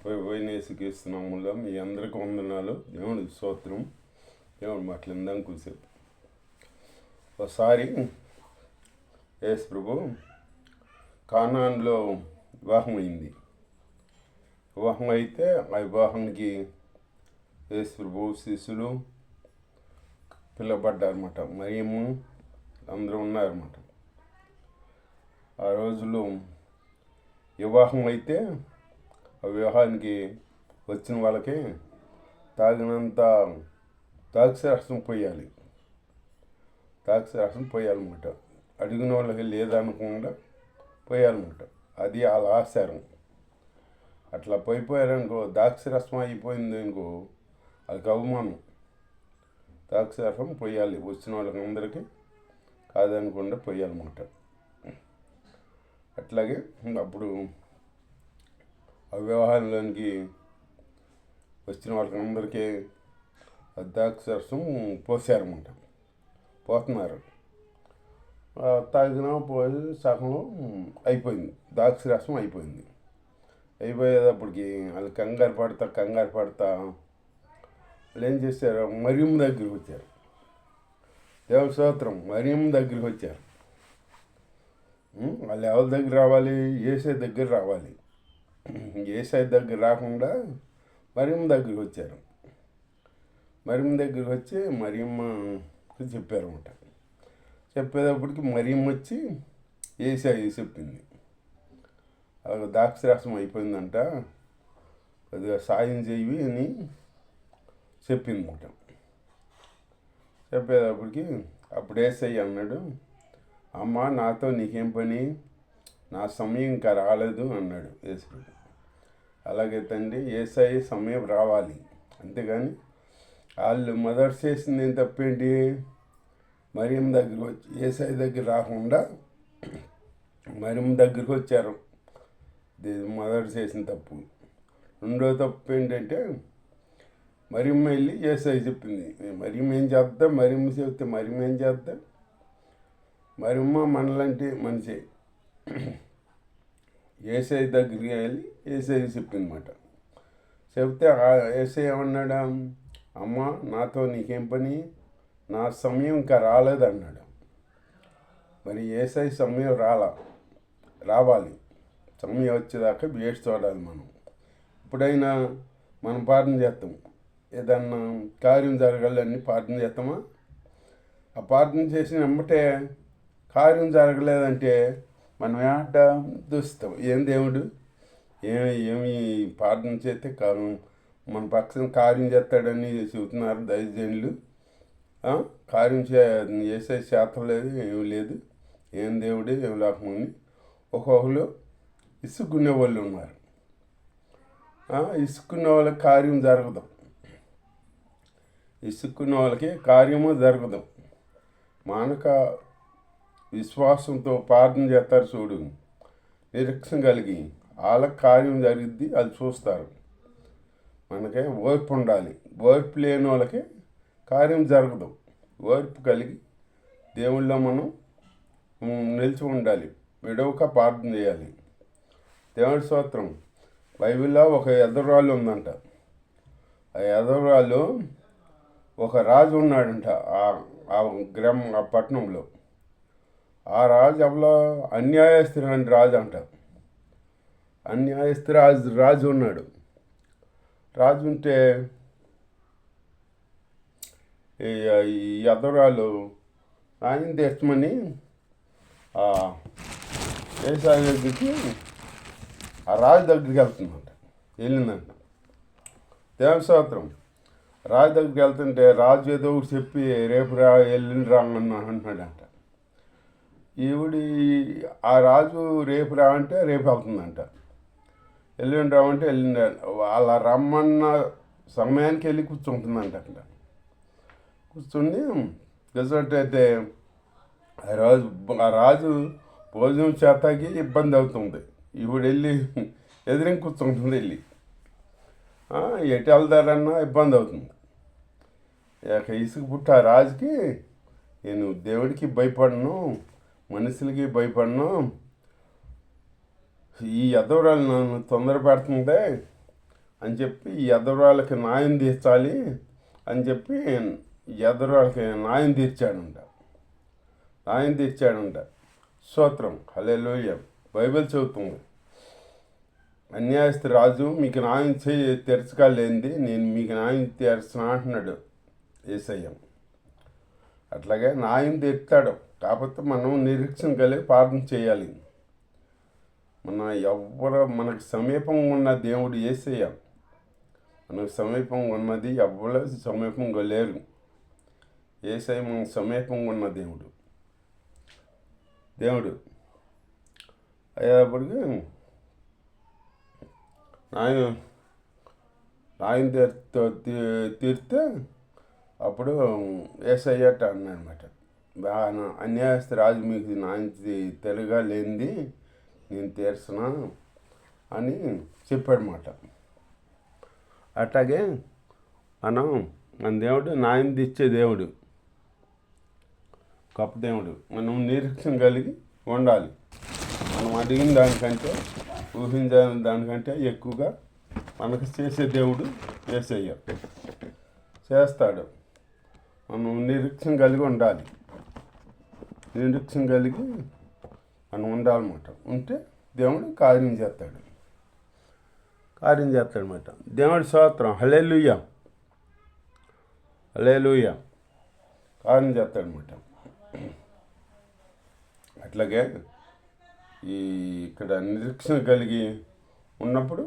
పోయినేసుకేస్తున్నాములో మీ అందరికి వందనాలు. దేవుడి స్తోత్రం. దేవుడు మాట్లాడిందాం కూసేపు. ఒకసారి యేసు ప్రభు కానాన్లో వివాహం అయింది. వివాహం అయితే ఆ వివాహానికి యేసు ప్రభు శిష్యులు పిలవబడ్డారన్నమాట. మరియమ్మ అందరూ ఉన్నారన్నమాట. ఆ రోజుల్లో వివాహం అయితే ఆ వివాహానికి వచ్చిన వాళ్ళకి తాగినంత ద్రాక్షారసం పోయాలి. ద్రాక్షారసం పోయాలన్నమాట. అడిగిన వాళ్ళకి లేదనకుండా పోయాలన్నమాట. అది వాళ్ళ ఆచారం. అట్లా పోయిపోయారనుకో, ద్రాక్షారసం అయిపోయింది అనుకో, వాళ్ళకి అవమానం. ద్రాక్షారసం పోయాలి, వచ్చిన వాళ్ళకి అందరికీ కాదనకుండా పోయాలన్నమాట. అట్లాగే అప్పుడు ఆ వివాహాల్లోనికి వచ్చిన వాళ్ళకి అందరికీ ద్రాక్షారసం పోసారన్నమాట. పోతున్నారు. తాగిన పోయి సగం అయిపోయింది, ద్రాక్షారసం అయిపోయింది. అయిపోయేటప్పటికి వాళ్ళు కంగారు పడతా వాళ్ళు ఏం చేశారు, మరియమ్మ దగ్గరికి వచ్చారు. దేవుని స్తోత్రం. మరియమ్మ దగ్గరికి వచ్చారు. వాళ్ళు ఎవరి దగ్గర రావాలి? యేసయ్య దగ్గర రావాలి. యేసయ్య దగ్గర రాకుండా మరియమ్మ దగ్గరికి వచ్చారు. మరియమ్మ దగ్గరికి వచ్చి మరియమ్మకి చెప్పారన్నమాట. చెప్పేటప్పటికి మరియమ్మ వచ్చి యేసయ్య చెప్పింది, అలాగ ద్రాక్షారసం అయిపోయిందంట, కొద్దిగా సాయం చెయ్యి అని చెప్పిందన్నమాట. చెప్పేటప్పటికి అప్పుడు యేసయ్య అన్నాడు, అమ్మ నాతో నీకేం పని, నా సమయం ఇంకా రాలేదు అన్నాడు యేసు. అలాగే తండ్రి, యేసయ్య సమయం రావాలి, అంతేగాని వాళ్ళు మొదటి చేసింది ఏం తప్పేంటి? మరియమ్మ దగ్గరికి వచ్చి యేసయ్య దగ్గర రాకుండా మరియమ్మ దగ్గరికి వచ్చారు. మొదటి చేసిన తప్పు. రెండో తప్పు ఏంటంటే మరియమ్మ వెళ్ళి యేసయ్య చెప్పింది. మరియమ్మ ఏం చేద్దా? మరియమ్మ చెప్తే మరియమ్మ ఏం చేద్దా? మరియమ్మ మనలాంటి మనిషి. యేసయ్య దగ్గరికి వెళ్ళి యేసయ్య చెప్పిందన్నమాట. చెప్తే యేసయ్య ఏమన్నాడు? అమ్మ నాతో నీకేం పని, నా సమయం ఇంకా రాలేదు అన్నాడు. మరి యేసయ్య సమయం రావాలి. సమయం వచ్చేదాకా వేచి చూడాలి. మనం ఎప్పుడైనా మనం ప్రార్థన చేస్తాం, ఏదన్నా కార్యం జరగాలని ప్రార్థన చేస్తామా? ఆ ప్రార్థన చేసిన వెంబటే కార్యం జరగలేదంటే మనం ఏట చూస్తాం, ఏం దేవుడు ఏమి ప్రార్థన చేస్తే మన పక్షం కార్యం చేస్తాడని చెబుతున్నారు దైవజనులు. కార్యం చేసే శాతం లేదు, ఏమి లేదు, ఏం దేవుడు ఏం లేకముంది. ఒక్కొక్కరు ఇసుక్కునే వాళ్ళు ఉన్నారు. ఇసుక్కునే వాళ్ళకి కార్యం జరగదు. ఇసుక్కునే వాళ్ళకి కార్యము జరగదు. మానక విశ్వాసంతో ప్రార్థన చేస్తారు చూడు, నిరీక్షణ కలిగి, వాళ్ళకి కార్యం జరిగిద్ది, అది చూస్తారు. మనకే ఓర్పు ఉండాలి. ఓర్పు లేని వాళ్ళకి కార్యం జరగదు. ఓర్పు కలిగి దేవుళ్ళో మనం నిలిచి ఉండాలి, విడవక ప్రార్థన చేయాలి. దేవుడి స్తోత్రం. బైబిల్లో ఒక ఎదరాళ్ళు ఉందంట. ఆ ఎదరాళ్ళు ఒక రాజు ఉన్నాడంట ఆ పట్టణంలో. ఆ రాజు ఎవరో అన్యాయస్తురాని రాజు అంట. అన్యాయస్తు రాజు ఉన్నాడు. రాజు ఉంటే ఈ అదరాలు ఆయన తెచ్చమని యేసయ్య దగ్గరికి ఆ రాజు దగ్గరికి వెళ్ళిందంట. దేవుని స్తోత్రం. రాజు దగ్గరికి వెళ్తుంటే రాజు ఏదో ఒకటి చెప్పి రేపు ఎల్లుండి రా అంటున్నాడంట. ఈవిడి ఆ రాజు రేపు రావంటే రేపు వెళ్తుందంట, ఎల్లుండి రావంటే ఎల్లుండి. వాళ్ళ రమ్మన్న సమయానికి వెళ్ళి కూర్చుంటుందంట. అక్కడ కూర్చుని రిజల్ట్ అయితే ఆ రాజు భోజనం చేతాకి ఇబ్బంది అవుతుంది. ఇప్పుడు వెళ్ళి ఎదురుని కూర్చుంటుంది. వెళ్ళి ఎటు వెళ్తారన్నా ఇబ్బంది అవుతుంది. ఇసుక పుట్టి ఆ రాజుకి, నేను దేవుడికి భయపడను, మనుషులకి భయపడను, ఈ ఎదవరాలు నన్ను తొందర పెడుతుందే, అని చెప్పి ఎదరాళ్ళకి న్యాయం తీర్చాలి అని చెప్పి ఎదరాళ్ళకి న్యాయం తీర్చాడంట. స్తోత్రం, హల్లెలూయా. బైబిల్ చెబుతుంది, అన్యాయస్తు రాజు మీకు న్యాయం తీర్చగలేంది నేను మీకు న్యాయం తీర్చనా అంటున్నాడు యేసయ్య. అట్లాగే న్యాయం తీర్చాడు. కాకపోతే మనం నిరీక్షణ కలిగి ప్రార్థన చేయాలి. మనకు సమీపంగా ఉన్న దేవుడు యేసయ్య. మనకు సమీపంగా ఉన్నది ఎవ్వరూ సమీపంగా లేరు. యేసయ్య మనకు సమీపంగా ఉన్న దేవుడు అయ్యేటప్పటికి న్యాయం తీరితే అప్పుడు యేసయ్యట అన్నమాట, అన్యాయస్తు రాజు మీకు న్యాయం తెలుగా లేనిది నేను తీర్చనా అని చెప్పాడన్నమాట. అట్లాగే మన దేవుడు న్యాయం తెచ్చే దేవుడు, గొప్ప దేవుడు. మనం నిరీక్షణ కలిగి ఉండాలి. మనం అడిగిన దానికంటే ఊహించిన దానికంటే ఎక్కువగా మనకు చేసే దేవుడు యేసయ్య చేస్తాడు. మనం నిరీక్షణ కలిగి ఉండాలి. నిరీక్షణ కలిగి మనం ఉండాలన్నమాట. ఉంటే దేవుడు కార్యం చేస్తాడన్నమాట. దేవుడి స్తోత్రం, హల్లెలూయా. కార్యం చేస్తాడన్నమాట. అట్లాగే ఇక్కడ నిరీక్షణ కలిగి ఉన్నప్పుడు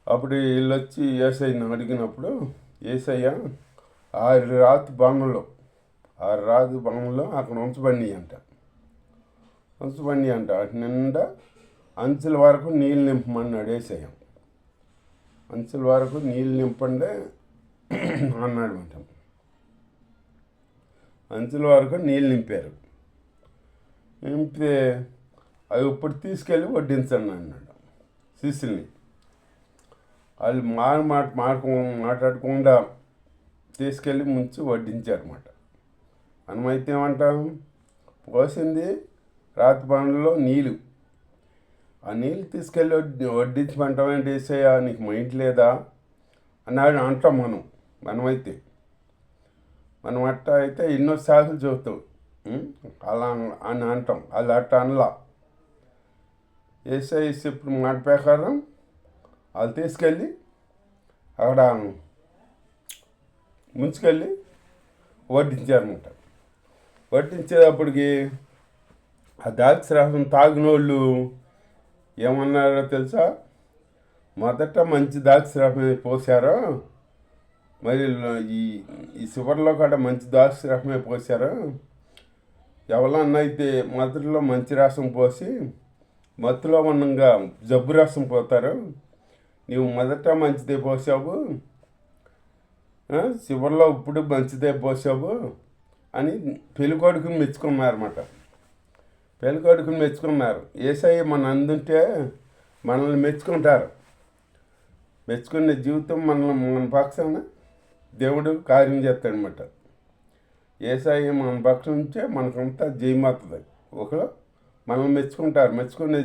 అప్పుడు వీళ్ళు వచ్చి యేసయ్యను అడిగినప్పుడు యేసయ్య 6 రాతి బండలు అక్కడ ఉంచబడి అంట. అటు నిండా అంచుల వరకు నీళ్ళు నింపమన్నాడు యేసయ్య. అంచుల వరకు నీళ్ళు నింపండి అన్నాడు అంట. అంచుల వరకు నీళ్ళు నింపారు. నింపితే అవి ఇప్పుడు తీసుకెళ్ళి వడ్డించండి అన్నాడు శిష్యుల్ని. వాళ్ళు మాట్లాడకుండా తీసుకెళ్ళి ముంచి వడ్డించారన్నమాట. మనమైతే ఏమంటాం, పోసింది రాతి బండలో నీళ్ళు, ఆ నీళ్ళు తీసుకెళ్ళి వడ్డించమంటాం ఏంటి యేసయ్య, నీకు మైండ్ లేదా అన్నాడు అంటాం మనమైతే. మనం అట్టా అయితే ఎన్నో సార్లు చెబుతాం, అలా అని అంటాం. అది అట్ట అనలా. యేసయ్య ఇప్పుడు మాట ప్రకారం వాళ్ళు తీసుకెళ్ళి అక్కడ ముంచుకెళ్ళి వడ్డించారన్నమాట. వడ్డించేటప్పటికి ఆ ద్రాక్షరసం తాగినోళ్ళు ఏమన్నారో తెలుసా, మొదట మంచి ద్రాక్షరసం పోసారో, మరి ఈ చివరిలో కూడా మంచి ద్రాక్షరసమే పోసారో, ఎవరన్నా అయితే మొదటిలో మంచి రసం పోసి మత్తులో ఉన్నంగా జబ్బు రసం పోతారు, నీవు మొదట మంచిదే పోసావు, చివరిలో ఇప్పుడు మంచిదే పోసావు అని పెళ్ళికొడుకుని మెచ్చుకున్నారన్నమాట. యేసయ్య మన అందుంటే మనల్ని మెచ్చుకుంటారు. మెచ్చుకునే జీవితం మన పక్షాన దేవుడు కార్యం చేస్తాడనమాట. యేసయ్య మన పక్షం ఉంటే మనకంతా జయమవుతుంది. ఒకరు మనల్ని మెచ్చుకుంటారు. మెచ్చుకునే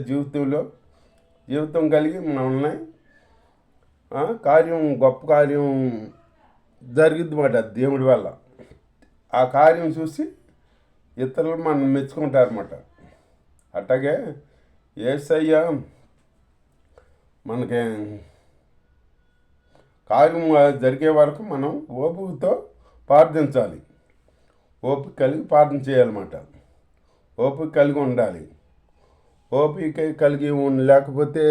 జీవితం కలిగి మనల్ని గొప్ప కార్యం జరిగిద్దన్నమాట దేవుడి వల్ల. ఆ కార్యం చూసి ఇతరులు మనం మెచ్చుకుంటారన్నమాట. అట్లాగే యేసయ్య మనకి కార్యం జరిగే వరకు మనం ఓపికతో ప్రార్థించాలి. ఓపిక కలిగి ప్రార్థన చేయాలన్నమాట. ఓపిక కలిగి ఉండాలి. ఓపిక కలిగి లేకపోతే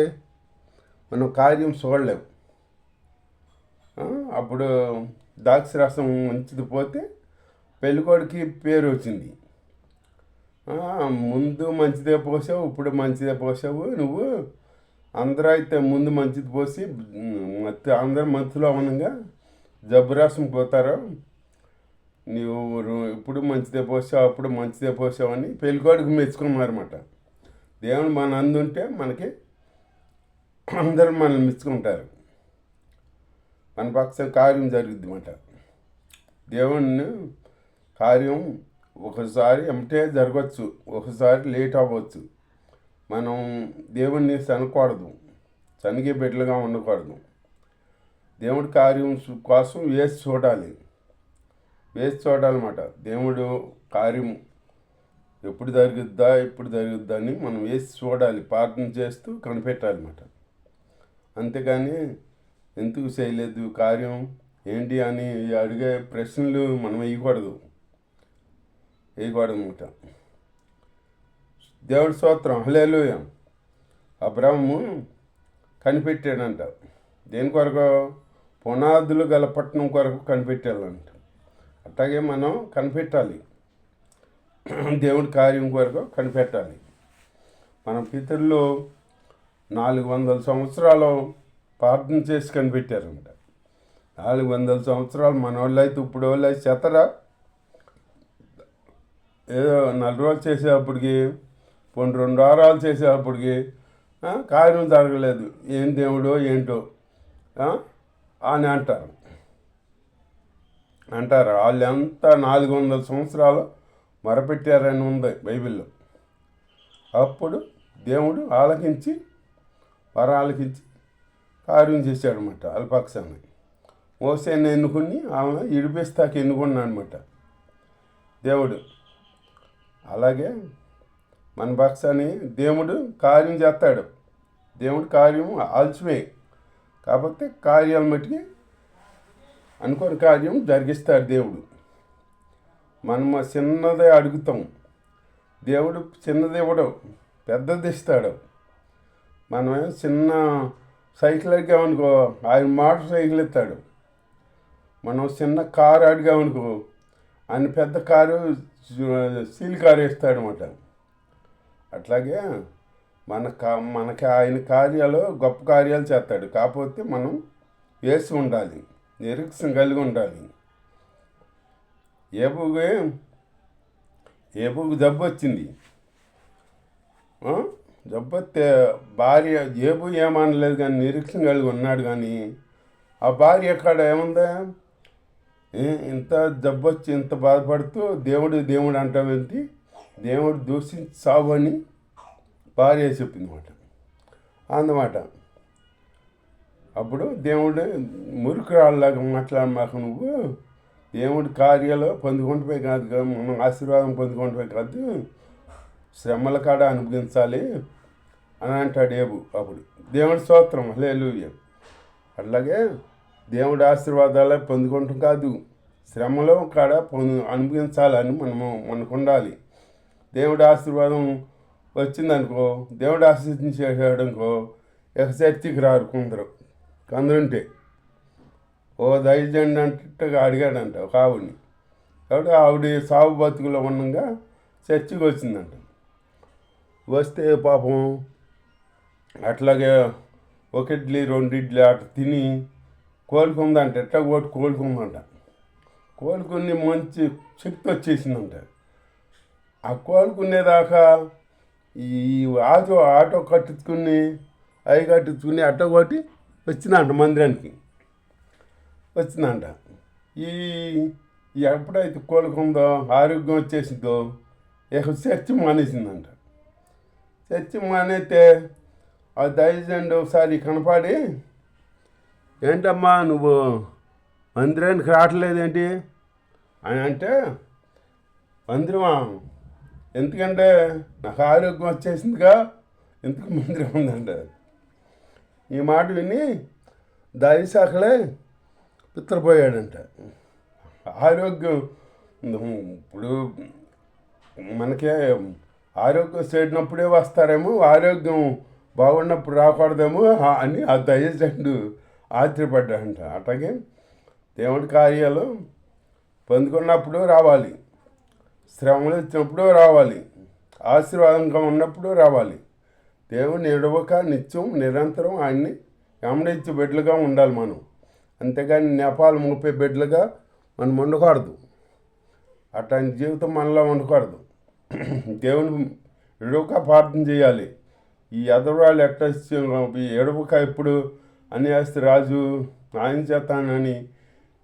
మనం కార్యం చూడలేము. అప్పుడు ద్రాక్షరసం మంచిది పోతే పెళ్ళికొడికి పేరు వచ్చింది, ముందు మంచిదే పోసావు, ఇప్పుడు మంచిదే పోసావు నువ్వు. అందరూ అయితే ముందు మంచిది పోసి అందరూ మంచులో ఉండగా జబ్బు రసం పోతారు, నీవు ఇప్పుడు మంచిదే పోసావు, అప్పుడు మంచిదే పోసావు అని పెళ్ళికొడుకు మెచ్చుకున్నారన్నమాట. దేవుడు మన అందుంటే మనకి అందరూ మనల్ని మెచ్చుకుంటారు. మన పక్షం కార్యం జరుగుద్ది అన్నమాట. దేవుని కార్యం ఒకసారి ఎంటే జరగవచ్చు, ఒకసారి లేట్ అవ్వచ్చు. మనం దేవుణ్ణి అనకూడదు. చనిగే బిడ్డలుగా ఉండకూడదు. దేవుడి కార్యం కోసం వేసి చూడాలన్నమాట. దేవుడు కార్యం ఎప్పుడు జరుగుద్దా అని మనం వేసి చూడాలి, ప్రార్థన చేస్తూ కనిపెట్టాలన్నమాట. అంతేగాని ఎందుకు చేయలేదు కార్యం ఏంటి అని అడిగే ప్రశ్నలు మనం వేయకూడదు అన్నమాట. దేవుడి స్తోత్రం, హల్లెలూయా. అబ్రాహాము కనిపెట్టాడంట. దేని కొరకు? పునాదులు గల పట్టణం కొరకు కనిపెట్టాలంట. అట్లాగే మనం కనిపెట్టాలి, దేవుడి కార్యం కొరకు కనిపెట్టాలి. మన పితరులు 400 సంవత్సరాలు ప్రార్థన చేసి కనిపెట్టారంట. 400 సంవత్సరాలు మన వాళ్ళు అయితే ఇప్పుడు వాళ్ళు అయితే చెత్తరా. ఏదో 4 రోజులు చేసేటప్పటికి, 2 వారాలు చేసేటప్పటికి కార్యం జరగలేదు, ఏం దేవుడో ఏంటో అని అంటారు. వాళ్ళు ఎంత 400 సంవత్సరాలు మొరపెట్టారని ఉంది బైబిల్లో. అప్పుడు దేవుడు ఆలకించి కార్యం చేశాడనమాట. అల్పక్షాన్ని మోసేని ఎన్నుకుని ఆమె ఇడిపిస్తాకి ఎన్నుకున్నాడు అనమాట దేవుడు. అలాగే మన పక్షాన్ని దేవుడు కార్యం చేస్తాడు. దేవుడి కార్యం ఆలస్యమే కాకపోతే కార్యాల మట్టుకి అనుకోని కార్యం జరిగిస్తాడు దేవుడు. మనం చిన్నదే అడుగుతాం, దేవుడు చిన్నది ఇవ్వడం, పెద్దది ఇస్తాడు. మనం చిన్న సైకిల్ అడిగామనుకో, ఆయన మోటార్ సైకిల్ ఇస్తాడు. మనం చిన్న కారు అడిగామనుకో, ఆయన పెద్ద కారు స్టీల్ కారు ఇస్తాడు అన్నమాట. అట్లాగే మనకి ఆయన కార్యాలు గొప్ప కార్యాలు చేస్తాడు. కాకపోతే మనం వేసి ఉండాలి, నిరీక్షణ కలిగి ఉండాలి. ఏబుకు జబ్బు వచ్చింది. జబ్బు వస్తే భార్య ఏబు ఏమనలేదు కానీ నిరీక్షణ కలిగి ఉన్నాడు. కానీ ఆ భార్య అక్కడ ఏముందా, ఇంత జబ్బు వచ్చి ఇంత బాధపడుతూ దేవుడు అంటావేంటి, దేవుడు దూషించి సావు అని భార్య చెప్పింది అన్నమాట. అప్పుడు దేవుడు మురుకురాళ్ళలాగా మాట్లాడమాకు, నువ్వు దేవుడి కార్యాలు పొందుకుంటే కాదు, మనం ఆశీర్వాదం పొందుకుంటే కాదు, శ్రమల కాడ అనుభవించాలి అని అంటాడు ఏబు. అప్పుడు దేవుడి స్తోత్రం, హల్లెలూయా. అట్లాగే దేవుడి ఆశీర్వాదాలు పొందుకుంటాం కాదు, శ్రమలో కాడ అనుభవించాలని మనకు ఉండాలి. దేవుడి ఆశీర్వాదం వచ్చిందనుకో, దేవుడు ఆశీర్వదించేసాడనుకో, ఇక చర్చికి రారు కొందరుంటే. ఓ దైవజండి అంటగా అడిగాడంట ఒక ఆవిడని. కాబట్టి ఆవిడ సాగు బతుకులో ఉండగా చర్చికి వచ్చిందంట. వస్తే పాపం అట్లాగే 1 ఇడ్లీ 2 ఇడ్లీ అట్లా తిని కోలుకుందంట. ఎట్లా కొట్టి కోలుకుందంట. కోలుకుని మంచి శక్తి వచ్చేసిందంట. ఆ కోలుకునేదాకా ఈ ఆటో కట్టించుకుని అట్ట కొట్టి వచ్చిందంట, మందిరానికి వచ్చిందంట. ఎప్పుడైతే కోలుకుందో, ఆరోగ్యం వచ్చేసిందో, ఇక చర్చి మానేసిందంట. చర్చి మానేస్తే ఆ దైవజనుడు ఒకసారి కనపడి, ఏంటమ్మా నువ్వు మందిరానికి రావట్లేదేంటి అని అంటే, మందిరమా, ఎందుకంటే నాకు ఆరోగ్యం వచ్చేసిందిగా, ఎందుకు మందిరం ఉందంట. ఈ మాట విని దైవశాఖలే పిత్తరపోయాడంట. ఆరోగ్యం ఇప్పుడు మనకే ఆరోగ్యం చేడినప్పుడే వస్తారేమో, ఆరోగ్యం బాగున్నప్పుడు రాకూడదేమో అని ఆ దైవజనుడు ఆశ్చర్యపడ్డాడంట. అట్లాగే దేవుడి కార్యాలు పొందుకున్నప్పుడు రావాలి, శ్రమలు వచ్చినప్పుడు రావాలి, ఆశీర్వాదంగా ఉన్నప్పుడు రావాలి. దేవుని ఎడవక నిత్యం నిరంతరం ఆయన్ని వెంబడించే బిడ్డలుగా ఉండాలి మనం. అంతేగాని నేపాలు మోపే బిడ్డలుగా మనం ఉండకూడదు. అట్లాంటి జీవితం మనలో ఉండకూడదు. దేవుని ఎడవక ప్రార్థన చేయాలి. ఈ ఎదరాలు ఎట్లా ఎడవక ఇప్పుడు అనేస్తే రాజు ఆయన చేస్తానని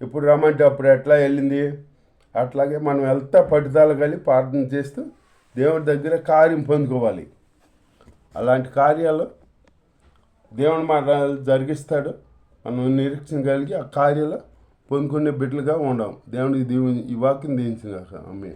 ఇప్పుడు రమ్మంటే అప్పుడు ఎట్లా వెళ్ళింది. అట్లాగే మనం వెళ్తా పట్టుదల కలిగి ప్రార్థన చేస్తూ దేవుడి దగ్గర కార్యం పొందుకోవాలి. అలాంటి కార్యాలు దేవుని మాట జరిగిస్తాడు. మనం నిరీక్షణ కలిగి ఆ కార్యాలు పొందుకునే బిడ్డలుగా ఉండం. దేవునికి ఈ వాక్యం దీవించిన ఆమె.